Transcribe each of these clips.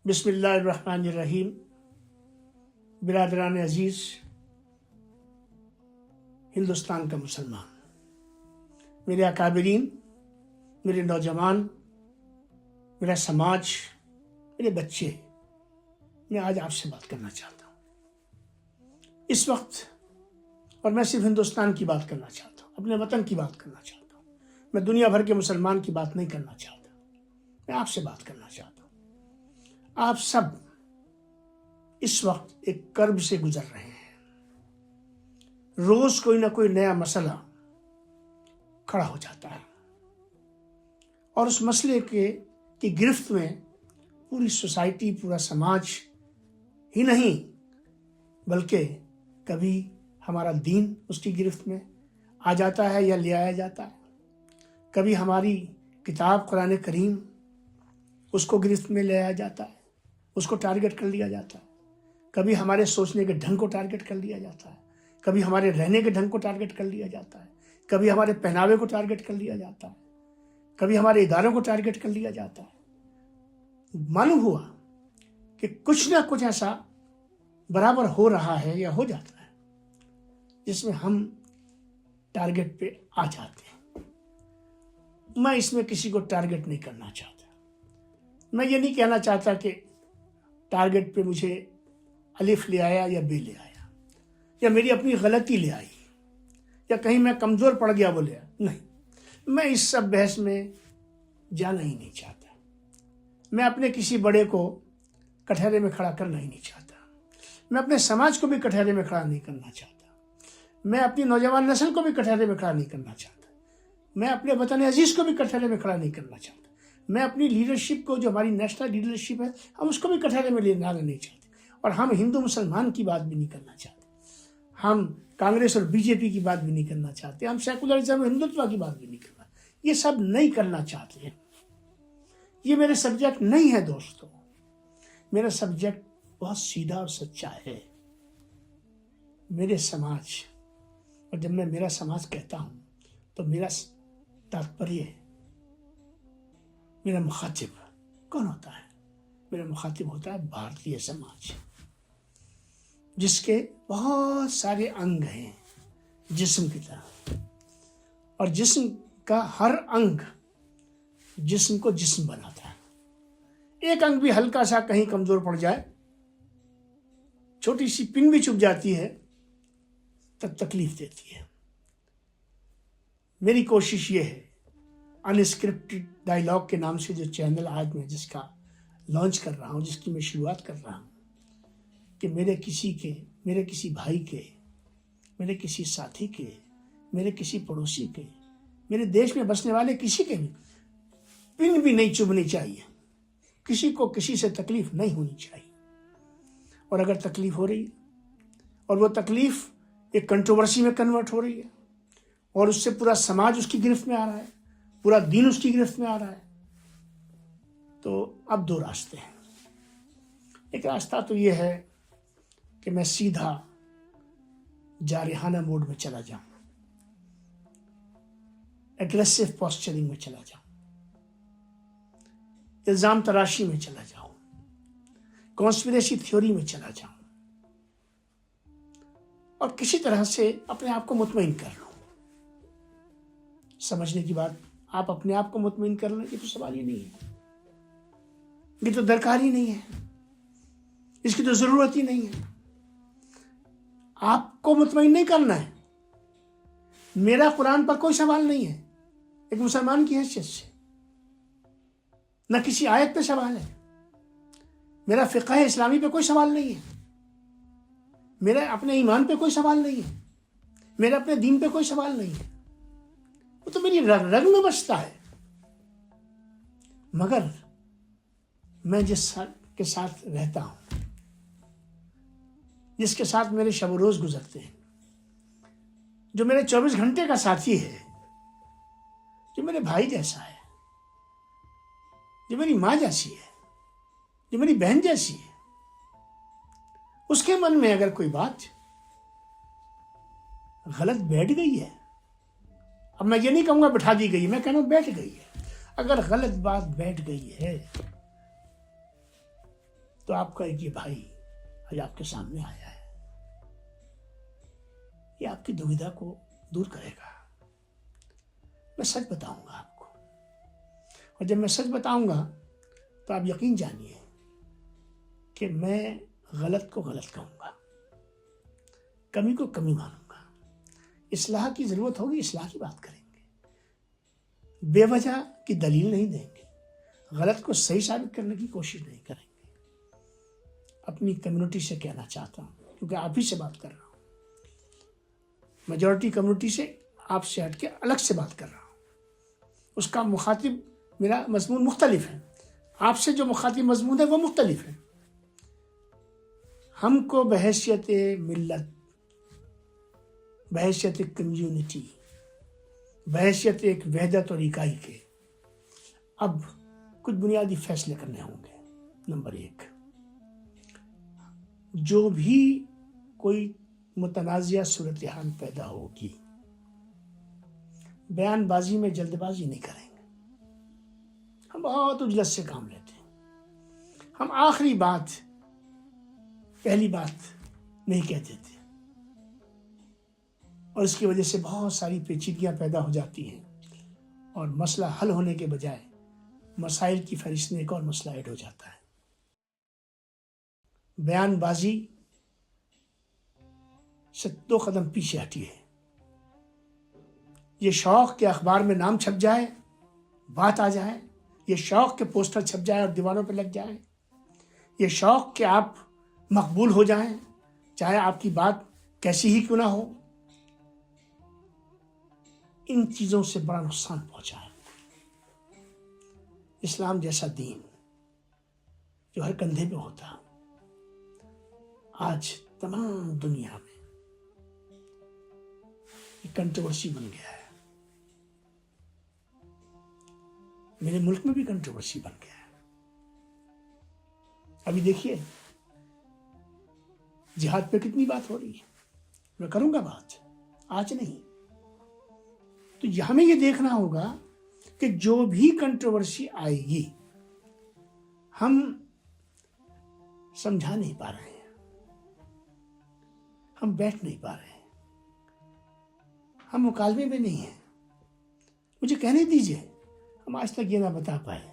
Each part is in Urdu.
بسم اللہ الرحمن الرحیم۔ برادران عزیز، ہندوستان کا مسلمان، میرے اکابرین، میرے نوجوان، میرا سماج، میرے بچے، میں آج آپ سے بات کرنا چاہتا ہوں اس وقت، اور میں صرف ہندوستان کی بات کرنا چاہتا ہوں، اپنے وطن کی بات کرنا چاہتا ہوں۔ میں دنیا بھر کے مسلمان کی بات نہیں کرنا چاہتا، میں آپ سے بات کرنا چاہتا ہوں۔ آپ سب اس وقت ایک کرب سے گزر رہے ہیں، روز کوئی نہ کوئی نیا مسئلہ کھڑا ہو جاتا ہے، اور اس مسئلے کی گرفت میں پوری سوسائٹی، پورا سماج ہی نہیں بلکہ کبھی ہمارا دین اس کی گرفت میں آ جاتا ہے یا لے آیا جاتا ہے، کبھی ہماری کتاب قرآن کریم اس کو گرفت میں لے آیا جاتا ہے، اس کو ٹارگٹ کر لیا جاتا ہے، کبھی ہمارے سوچنے کے ڈھنگ کو ٹارگٹ کر لیا جاتا ہے، کبھی ہمارے رہنے کے ڈھنگ کو ٹارگٹ کر لیا جاتا ہے، کبھی ہمارے پہناوے کو ٹارگٹ کر لیا جاتا ہے، کبھی ہمارے اداروں کو ٹارگٹ کر لیا جاتا ہے۔ معلوم ہوا کہ کچھ نہ کچھ ایسا برابر ہو رہا ہے یا ہو جاتا ہے جس میں ہم ٹارگٹ پہ آ جاتے ہیں۔ میں اس میں کسی کو ٹارگٹ نہیں کرنا چاہتا، میں یہ نہیں کہنا چاہتا کہ ٹارگٹ پہ مجھے الف لے آیا یا بے لے آیا، یا میری اپنی غلطی لے آئی، یا کہیں میں کمزور پڑ گیا بولے، نہیں، میں اس سب بحث میں جانا ہی نہیں چاہتا۔ میں اپنے کسی بڑے کو کٹہرے میں کھڑا کرنا ہی نہیں چاہتا، میں اپنے سماج کو بھی کٹہرے میں کھڑا نہیں کرنا چاہتا، میں اپنی نوجوان نسل کو بھی کٹہرے میں کھڑا نہیں کرنا چاہتا، میں اپنے وطن عزیز کو بھی کٹہرے میں کھڑا نہیں کرنا چاہتا، میں اپنی لیڈرشپ کو، جو ہماری نیشنل لیڈرشپ ہے، ہم اس کو بھی کٹہرے میں لینا نہیں چاہتے، اور ہم ہندو مسلمان کی بات بھی نہیں کرنا چاہتے، ہم کانگریس اور بی جے پی کی بات بھی نہیں کرنا چاہتے، ہم سیکولرزم اور ہندوتوا کی بات بھی نہیں کرنا، یہ سب نہیں کرنا چاہتے ہیں۔ یہ میرے سبجیکٹ نہیں ہے دوستو، میرا سبجیکٹ بہت سیدھا اور سچا ہے، میرے سماج۔ اور جب میں میرا سماج کہتا ہوں تو میرا تاتپریہ، میرا مخاطب کون ہوتا ہے؟ میرا مخاطب ہوتا ہے بھارتیہ سماج، جس کے بہت سارے انگ ہیں جسم کی طرح، اور جسم کا ہر انگ جسم کو جسم بناتا ہے۔ ایک انگ بھی ہلکا سا کہیں کمزور پڑ جائے، چھوٹی سی پن بھی چبھ جاتی ہے، تب تکلیف دیتی ہے۔ میری کوشش یہ ہے، انسکرپٹڈ ڈائلاگ کے نام سے جو چینل آج میں جس کا لانچ کر رہا ہوں، جس کی میں شروعات کر رہا ہوں، کہ میرے کسی بھائی کے، میرے کسی ساتھی کے، میرے کسی پڑوسی کے، میرے دیش میں بسنے والے کسی کے بھی پن بھی نہیں چبھنی چاہیے، کسی کو کسی سے تکلیف نہیں ہونی چاہیے۔ اور اگر تکلیف ہو رہی ہے، اور وہ تکلیف ایک کنٹروورسی میں کنورٹ ہو رہی ہے، اور اس سے پورا سماج اس کی گرفت میں آ رہا ہے، پورا دین اس کی گرفت میں آ رہا ہے، تو اب دو راستے ہیں۔ ایک راستہ تو یہ ہے کہ میں سیدھا جارحانہ موڈ میں چلا جاؤں، ایگریسو پوسچرنگ میں چلا جاؤں، الزام تراشی میں چلا جاؤں، کانسپریسی تھیوری میں چلا جاؤں، اور کسی طرح سے اپنے آپ کو مطمئن کر لوں۔ سمجھنے کی بات، آپ اپنے آپ کو مطمئن کر لیں، یہ تو سوال ہی نہیں ہے، یہ تو درکار ہی نہیں ہے، اس کی تو ضرورت ہی نہیں ہے۔ آپ کو مطمئن نہیں کرنا ہے، میرا قرآن پر کوئی سوال نہیں ہے ایک مسلمان کی حیثیت سے، نہ کسی آیت پہ سوال ہے، میرا فقہ اسلامی پہ کوئی سوال نہیں ہے، میرا اپنے ایمان پہ کوئی سوال نہیں ہے، میرا اپنے دین پہ کوئی سوال نہیں ہے، وہ تو میری رگ رگ میں بستا ہے۔ مگر میں جس کے ساتھ رہتا ہوں، جس کے ساتھ میرے شب و روز گزرتے ہیں، جو میرے 24 گھنٹے کا ساتھی ہے، جو میرے بھائی جیسا ہے، جو میری ماں جیسی ہے، جو میری بہن جیسی ہے، اس کے من میں اگر کوئی بات غلط بیٹھ گئی ہے، اب میں یہ نہیں کہوں گا بٹھا دی گئی، میں کہنا بیٹھ گئی ہے، اگر غلط بات بیٹھ گئی ہے تو آپ کا ایک یہ بھائی آج آپ کے سامنے آیا ہے، یہ آپ کی دودھا کو دور کرے گا۔ میں سچ بتاؤں گا آپ کو، اور جب میں سچ بتاؤں گا تو آپ یقین جانیے کہ میں غلط کو غلط کہوں گا، کمی کو کمی مانوں گا، اصلاح کی ضرورت ہوگی اصلاح کی بات کریں گے، بے وجہ کی دلیل نہیں دیں گے، غلط کو صحیح ثابت کرنے کی کوشش نہیں کریں گے۔ اپنی کمیونٹی سے کہنا چاہتا ہوں، کیونکہ آپ ہی سے بات کر رہا ہوں، میجورٹی کمیونٹی سے آپ سے ہٹ کے الگ سے بات کر رہا ہوں، اس کا مخاطب میرا مضمون مختلف ہے، آپ سے جو مخاطب مضمون ہے وہ مختلف ہے۔ ہم کو بحیثیت ملت، بحیثیت کمیونٹی، بحیثیت ایک وحدت اور اکائی کے اب کچھ بنیادی فیصلے کرنے ہوں گے۔ نمبر 1، جو بھی کوئی متنازعہ صورتحال پیدا ہوگی، بیان بازی میں جلد بازی نہیں کریں گے۔ ہم بہت اجلت سے کام لیتے ہیں، ہم آخری بات پہلی بات نہیں کہتے تھے، اور اس کی وجہ سے بہت ساری پیچیدگیاں پیدا ہو جاتی ہیں، اور مسئلہ حل ہونے کے بجائے مسائل کی فہرست میں ایک اور مسئلہ ایڈ ہو جاتا ہے۔ بیان بازی سے 2 قدم پیچھے ہٹیے۔ یہ شوق کے اخبار میں نام چھپ جائے، بات آ جائے، یہ شوق کے پوسٹر چھپ جائے اور دیواروں پہ لگ جائے، یہ شوق کہ آپ مقبول ہو جائیں چاہے آپ کی بات کیسی ہی کیوں نہ ہو، ان چیزوں سے بڑا نقصان پہنچا ہے۔ اسلام جیسا دین جو ہر کندھے پہ ہوتا، آج تمام دنیا میں کنٹروورسی بن گیا ہے، میرے ملک میں بھی کنٹروورسی بن گیا ہے۔ ابھی دیکھیے جہاد پہ کتنی بات ہو رہی ہے، میں کروں گا بات، آج نہیں، تو ہمیں یہ دیکھنا ہوگا کہ جو بھی کنٹروورسی آئے گی ہم سمجھا نہیں پا رہے ہیں، ہم بیٹھ نہیں پا رہے ہیں، ہم مکالمے میں نہیں ہیں۔ مجھے کہنے دیجئے، ہم آج تک یہ نہ بتا پائے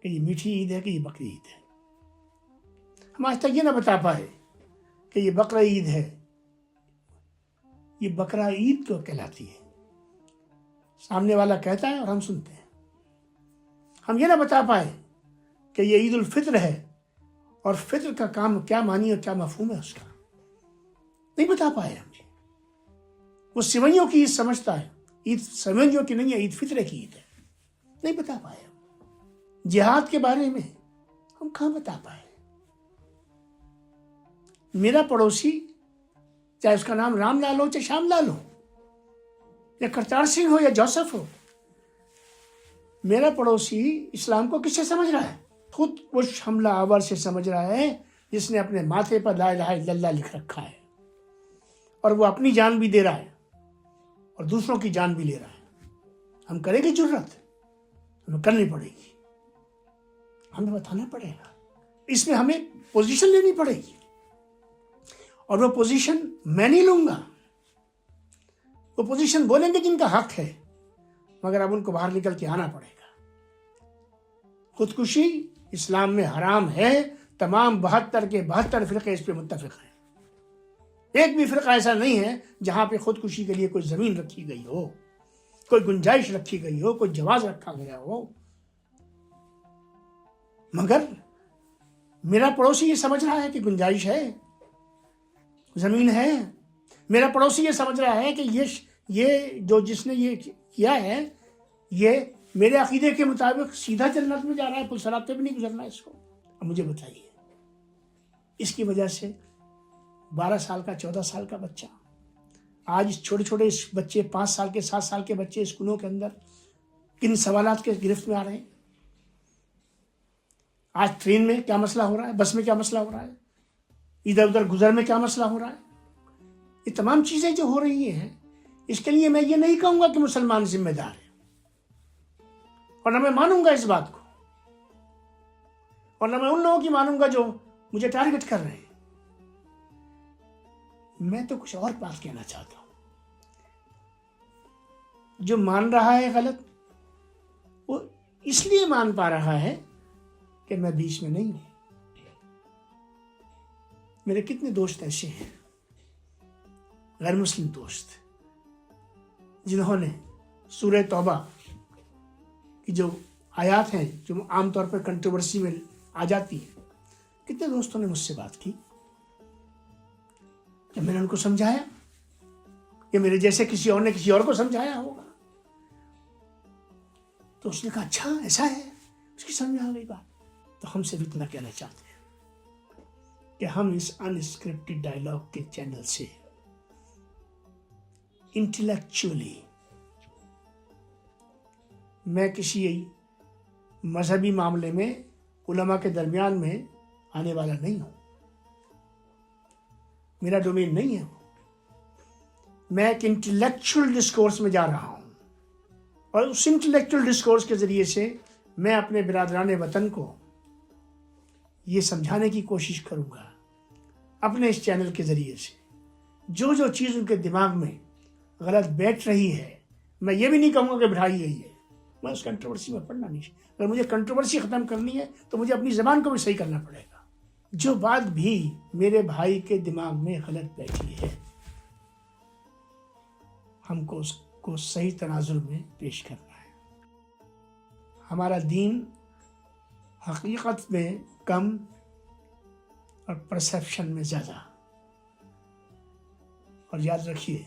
کہ یہ میٹھی عید ہے کہ یہ بکری عید ہے، ہم آج تک یہ نہ بتا پائے کہ یہ بقرہ عید ہے، یہ بقرہ عید کو کہلاتی ہے، سامنے والا کہتا ہے اور ہم سنتے ہیں۔ ہم یہ نہ بتا پائے کہ یہ عید الفطر ہے اور فطر کا کام کیا معنی اور کیا مفہوم ہے اس کا، نہیں بتا پائے ہم۔ وہ سوئیوں کی عید سمجھتا ہے، عید سوئیوں کی نہیں ہے، عید فطر کی عید ہے، نہیں بتا پائے ہم۔ جہاد کے بارے میں ہم کہاں بتا پائے؟ میرا پڑوسی چاہے اس کا نام رام لال ہو چاہے شام لال ہو یا کرتار سنگھ ہو یا جوسف ہو، میرا پڑوسی اسلام کو کس سے سمجھ رہا ہے؟ خود اس حملہ آور سے سمجھ رہا ہے جس نے اپنے ماتھے پر لا الہ الا اللہ لکھ رکھا ہے، اور وہ اپنی جان بھی دے رہا ہے اور دوسروں کی جان بھی لے رہا ہے۔ ہم کریں گے جرات، ہمیں کرنی پڑے گی، ہمیں بتانا پڑے گا، اس میں ہمیں پوزیشن لینی پڑے گی، اور وہ پوزیشن میں نہیں لوں گا، وہ پوزیشن بولیں گے جن کا حق ہے، مگر اب ان کو باہر نکل کے آنا پڑے گا۔ خودکشی اسلام میں حرام ہے، تمام 72 کے 72 فرقے اس پہ متفق ہیں، ایک بھی فرقہ ایسا نہیں ہے جہاں پہ خودکشی کے لیے کوئی زمین رکھی گئی ہو، کوئی گنجائش رکھی گئی ہو، کوئی جواز رکھا گیا ہو۔ مگر میرا پڑوسی یہ سمجھ رہا ہے کہ گنجائش ہے، زمین ہے، میرا پڑوسی یہ سمجھ رہا ہے کہ یہ جو جس نے یہ کیا ہے یہ میرے عقیدے کے مطابق سیدھا جنت میں جا رہا ہے، پل صراط پہ بھی نہیں گزرنا ہے اس کو۔ اب مجھے بتائیے، اس کی وجہ سے 12 سال کا 14 سال کا بچہ، آج چھوٹے چھوٹے بچے 5 سال کے 7 سال کے بچے اسکولوں کے اندر کن سوالات کے گرفت میں آ رہے ہیں۔ آج ٹرین میں کیا مسئلہ ہو رہا ہے، بس میں کیا مسئلہ ہو رہا ہے، ادھر ادھر گزر میں کیا مسئلہ ہو رہا ہے۔ یہ تمام چیزیں جو ہو رہی ہیں، اس کے لیے میں یہ نہیں کہوں گا کہ مسلمان ذمہ دار ہے، اور نہ میں مانوں گا اس بات کو، اور نہ میں ان لوگوں کی مانوں گا جو مجھے ٹارگٹ کر رہے ہیں. میں تو کچھ اور بات کہنا چاہتا ہوں. جو مان رہا ہے غلط، وہ اس لیے مان پا رہا ہے کہ میں بیچ میں نہیں ہوں. میرے کتنے دوست ایسے ہیں، غیر مسلم دوست، جنہوں نے سورہ توبہ کی جو آیات ہیں جو عام طور پر کنٹروورسی میں آ جاتی ہیں، کتنے دوستوں نے مجھ سے بات کی. جب میں نے ان کو سمجھایا کہ میرے جیسے کسی اور نے کسی اور کو سمجھایا ہوگا، تو اس نے کہا اچھا ایسا ہے، اس کی سمجھ آ گئی بات. تو ہم سے بھی اتنا کہنا چاہتے ہیں کہ ہم اس انسکرپٹڈ ڈائلاگ کے چینل سے انٹلیکچولی، میں کسی مذہبی معاملے میں علماء کے درمیان میں آنے والا نہیں ہوں، میرا ڈومین نہیں ہے. میں ایک انٹلیکچوئل ڈسکورس میں جا رہا ہوں، اور اس انٹلیکچوئل ڈسکورس کے ذریعے سے میں اپنے برادران وطن کو یہ سمجھانے کی کوشش کروں گا اپنے اس چینل کے ذریعے سے. جو جو چیز ان کے دماغ میں غلط بیٹھ رہی ہے، میں یہ بھی نہیں کہوں گا کہ بٹھائی گئی ہے. میں اس کنٹروورسی میں پڑھنا نہیں. اگر مجھے کنٹروورسی ختم کرنی ہے تو مجھے اپنی زبان کو بھی صحیح کرنا پڑے گا. جو بات بھی میرے بھائی کے دماغ میں غلط بیٹھی ہے، ہم کو اس کو صحیح تناظر میں پیش کرنا ہے. ہمارا دین حقیقت میں کم اور پرسیپشن میں زیادہ. اور یاد رکھیے،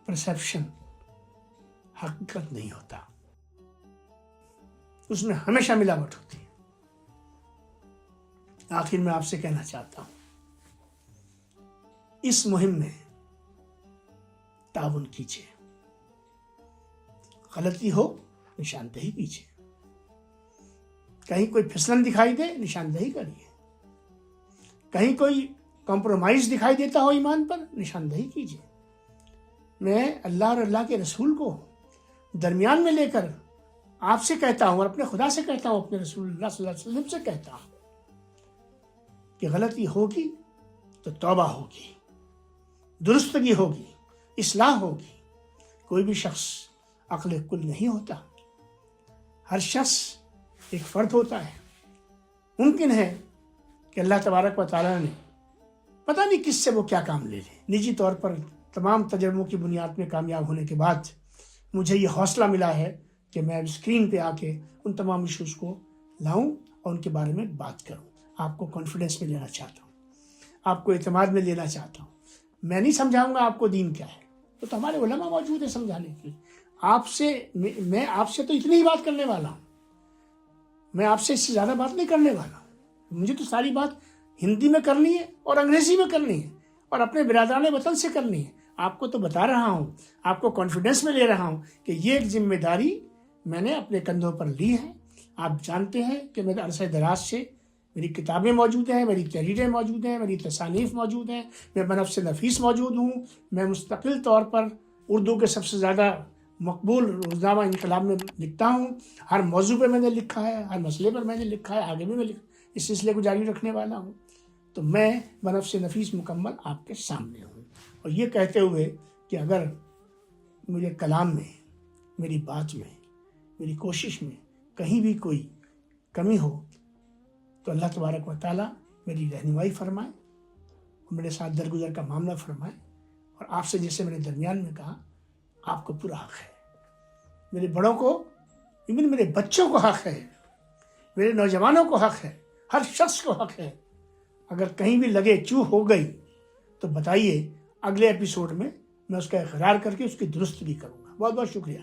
پرسیپشن حقیقت نہیں ہوتا، اس میں ہمیشہ ملاوٹ ہوتی ہے. آخر میں آپ سے کہنا چاہتا ہوں، اس مہم میں تعاون کیجیے. غلطی ہو نشاندہی کیجیے، کہیں کوئی پھسلن دکھائی دے نشاندہی کریے، کہیں کوئی کمپرومائز دکھائی دیتا ہو ایمان پر نشاندہی کیجیے. میں اللہ اور اللہ کے رسول کو درمیان میں لے کر آپ سے کہتا ہوں، اور اپنے خدا سے کہتا ہوں، اپنے رسول اللہ صلی اللہ علیہ وسلم سے کہتا ہوں کہ غلطی ہوگی تو توبہ ہوگی، درستگی ہوگی، اصلاح ہوگی. کوئی بھی شخص عقل کل نہیں ہوتا، ہر شخص ایک فرد ہوتا ہے. ممکن ہے کہ اللہ تبارک و تعالیٰ نے پتہ نہیں کس سے وہ کیا کام لے لے. نجی طور پر تمام تجربوں کی بنیاد میں کامیاب ہونے کے بعد مجھے یہ حوصلہ ملا ہے کہ میں اسکرین پہ آ کے ان تمام ایشوز کو لاؤں اور ان کے بارے میں بات کروں. آپ کو کانفیڈنس میں لینا چاہتا ہوں، آپ کو اعتماد میں لینا چاہتا ہوں. میں نہیں سمجھاؤں گا آپ کو دین کیا ہے، تو ہمارے علماء موجود ہیں سمجھانے کے. میں آپ سے تو اتنی ہی بات کرنے والا ہوں، میں آپ سے اس سے زیادہ بات نہیں کرنے والا ہوں. مجھے تو ساری بات ہندی میں کرنی ہے اور انگریزی میں کرنی ہے اور اپنے برادران وطن سے کرنی ہے. آپ کو تو بتا رہا ہوں، آپ کو کانفیڈنس میں لے رہا ہوں کہ یہ ایک ذمہ داری میں نے اپنے کندھوں پر لی ہے. آپ جانتے ہیں کہ میرے عرصہ دراز سے میری کتابیں موجود ہیں، میری تحریریں موجود ہیں، میری تصانیف موجود ہیں، میں بنفس نفیس موجود ہوں. میں مستقل طور پر اردو کے سب سے زیادہ مقبول روزنامہ انقلاب میں لکھتا ہوں. ہر موضوع پہ میں نے لکھا ہے، ہر مسئلے پر میں نے لکھا ہے، آگے بھی میں اس سلسلے کو جاری رکھنے والا ہوں. تو میں بنفس نفیس مکمل آپ کے سامنے ہوں. اور یہ کہتے ہوئے کہ اگر مجھے کلام میں، میری بات میں، میری کوشش میں کہیں بھی کوئی کمی ہو تو اللہ تبارک و تعالیٰ میری رہنمائی فرمائے اور میرے ساتھ درگزر کا معاملہ فرمائے. اور آپ سے جیسے میں نے درمیان میں کہا، آپ کو پورا حق ہے، میرے بڑوں کو، ایون میرے بچوں کو حق ہے، میرے نوجوانوں کو حق ہے، ہر شخص کو حق ہے. اگر کہیں بھی لگے چوک ہو گئی تو بتائیے، اگلے ایپیسوڈ میں اس کا اقرار کر کے اس کی درست بھی کروں گا. بہت بہت شکریہ.